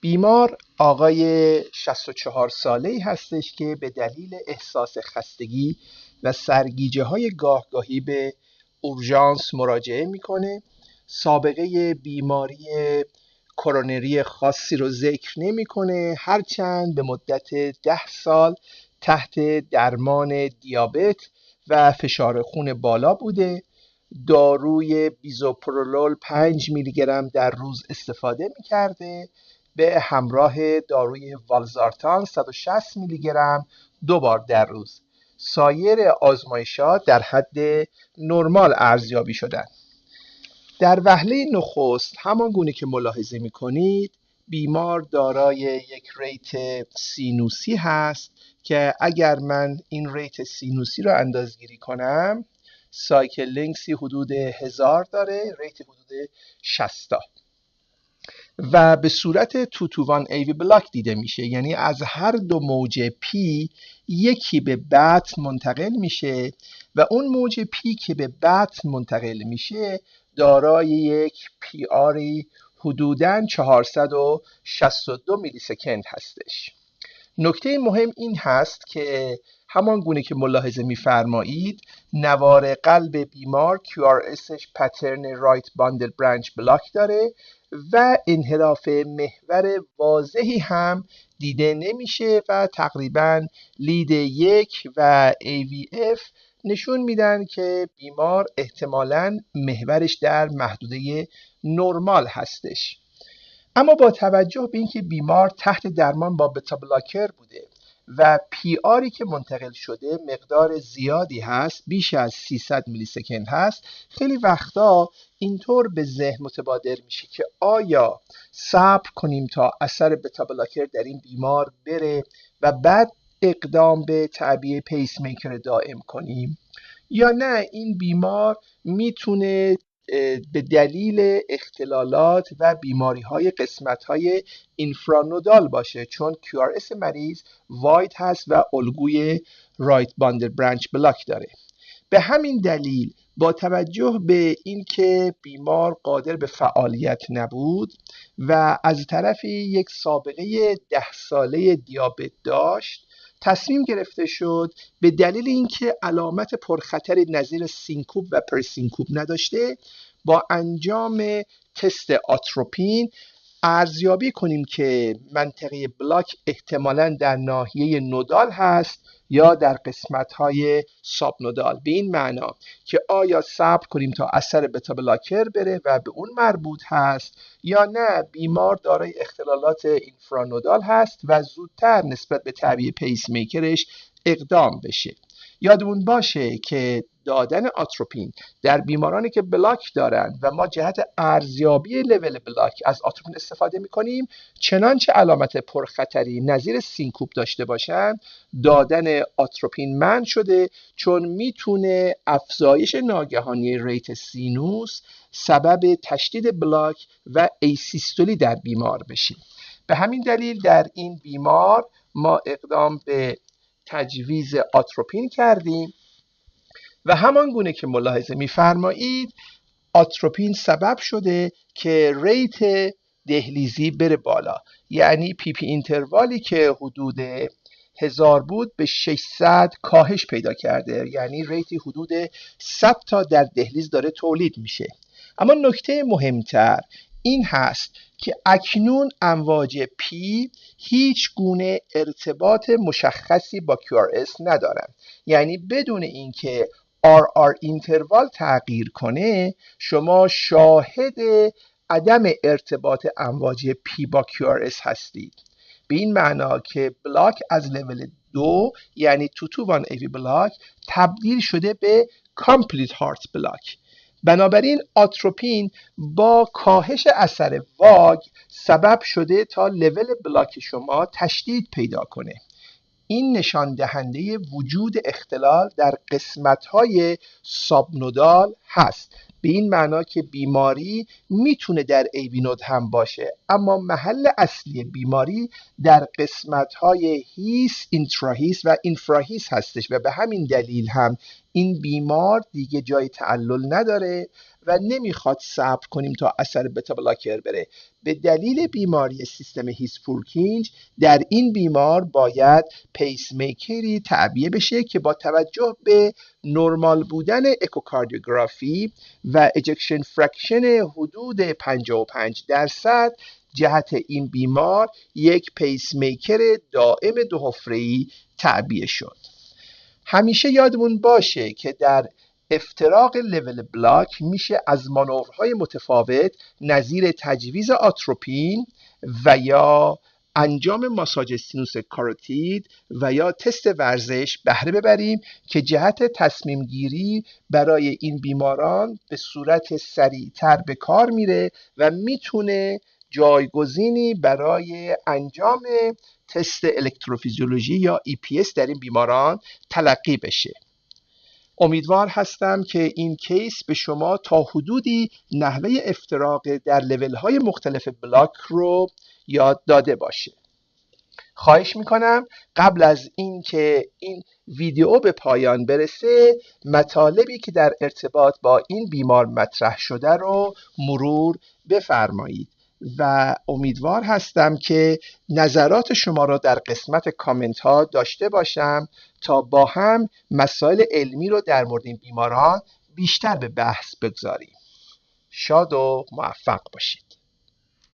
بیمار آقای 64 ساله‌ای هستش که به دلیل احساس خستگی و سرگیجه‌های گاهگاهی به اورژانس مراجعه میکنه. سابقه بیماری کرونری خاصی رو ذکر نمیکنه، هرچند به مدت 10 سال تحت درمان دیابت و فشار خون بالا بوده. داروی بیزوپرولول 5 میلی گرم در روز استفاده می‌کرده به همراه داروی والزارتان 160 میلی گرم 2 بار در روز. سایر آزمایشات در حد نرمال ارزیابی شدند. در وهله نخست همان گونه که ملاحظه می‌کنید بیمار دارای یک ریت سینوسی هست که اگر من این ریت سینوسی رو اندازه‌گیری کنم، سایکل لنگثی حدود 1000 داره، ریت حدود 60 و به صورت 2 to 1 AV بلاک دیده میشه، یعنی از هر دو موج پی یکی به بطن منتقل میشه و اون موج پی که به بطن منتقل میشه دارای یک پی آری حدوداً 462 میلی سکند هستش. نکته مهم این هست که همان گونه که ملاحظه می‌فرمایید نوار قلب بیمار QRSش پترن رایت باندل برانچ بلاک داره و انحراف محور واضحی هم دیده نمیشه و تقریباً لید 1 و AVF نشون میدن که بیمار احتمالاً محورش در محدوده نرمال هستش. اما با توجه به اینکه بیمار تحت درمان با بتا بلاکر بوده و پی آری که منتقل شده مقدار زیادی هست، بیش از 300 میلی سکند هست، خیلی وقتا اینطور به ذهن متبادر میشه که آیا صبر کنیم تا اثر بتا بلاکر در این بیمار بره و بعد اقدام به تعبیه پیس میکر دائم کنیم، یا نه این بیمار میتونه به دلیل اختلالات و بیماری‌های قسمت‌های اینفرانودال باشه، چون QRS مریض واید هست و الگوی رایت باندل برانچ بلاک داره. به همین دلیل با توجه به اینکه بیمار قادر به فعالیت نبود و از طرفی یک سابقه 10 ساله دیابت داشت، تصمیم گرفته شد به دلیل اینکه علامت پرخطری نظیر سینکوپ و پرسینکوپ نداشته با انجام تست آتروپین ارزیابی کنیم که منطقه بلاک احتمالاً در ناحیه نودال هست یا در قسمت‌های ساب نودال، به این معنا که آیا صبر کنیم تا اثر بتا بلاکر بره و به اون مربوط هست یا نه بیمار دارای اختلالات اینفرانودال هست و زودتر نسبت به تعبیه پیس میکرش اقدام بشه. یادمون باشه که دادن آتروپین در بیمارانی که بلاک دارن و ما جهت ارزیابی لول بلاک از آتروپین استفاده میکنیم چنانچه علامت پرخطری نظیر سینکوپ داشته باشن، دادن آتروپین منع شده، چون میتونه افزایش ناگهانی ریت سینوس سبب تشدید بلاک و ایسیستولی در بیمار بشه. به همین دلیل در این بیمار ما اقدام به تجویز آتروپین کردیم و همان گونه که ملاحظه می‌فرمایید آتروپین سبب شده که ریت دهلیزی بره بالا، یعنی پی پی اینتروالی که حدود 1000 بود به 600 کاهش پیدا کرده، یعنی ریتی حدود 100 تا در دهلیز داره تولید میشه. اما نکته مهمتر این هست که اکنون امواج پی هیچ گونه ارتباط مشخصی با QRS ندارند، یعنی بدون اینکه RR اینتروال تغییر کنه شما شاهد عدم ارتباط امواج پی با QRS هستید. به این معنا که بلاک از لول 2 یعنی 2 to 1 AV بلاک تبدیل شده به کامپلیت هارت بلاک. بنابراین آتروپین با کاهش اثر واگ سبب شده تا لول بلاک شما تشدید پیدا کنه. این نشان دهنده وجود اختلال در قسمت‌های سابنودال هست، به این معنا که بیماری میتونه در ایوی نود هم باشه اما محل اصلی بیماری در قسمت‌های هیس، اینتراهیس و اینفراهیس هستش و به همین دلیل هم این بیمار دیگه جای تعلل نداره و نمیخواد صبر کنیم تا اثر بتا بلاکر بره. به دلیل بیماری سیستم هیسپورکینج در این بیمار باید پیس میکری تعبیه بشه که با توجه به نرمال بودن اکوکاردیوگرافی و اجکشن فرکشن حدود 55% جهت این بیمار یک پیس میکر دائم دو حفره‌ای تعبیه شد. همیشه یادمون باشه که در افتراق لول بلاک میشه از مانورهای متفاوت نظیر تجویز آتروپین و یا انجام ماساژ سینوس کاروتید و یا تست ورزش بهره ببریم که جهت تصمیم گیری برای این بیماران به صورت سریعتر به کار میره و میتونه جایگزینی برای انجام تست الکتروفیزیولوژی یا EPS در این بیماران تلقی بشه. امیدوار هستم که این کیس به شما تا حدودی نحوه افتراق در لول‌های مختلف بلاک رو یاد داده باشه. خواهش میکنم قبل از اینکه این ویدیو به پایان برسه مطالبی که در ارتباط با این بیمار مطرح شده رو مرور بفرمایید و امیدوار هستم که نظرات شما را در قسمت کامنت ها داشته باشم تا با هم مسائل علمی رو در مورد این بیماران بیشتر به بحث بگذاریم. شاد و موفق باشید.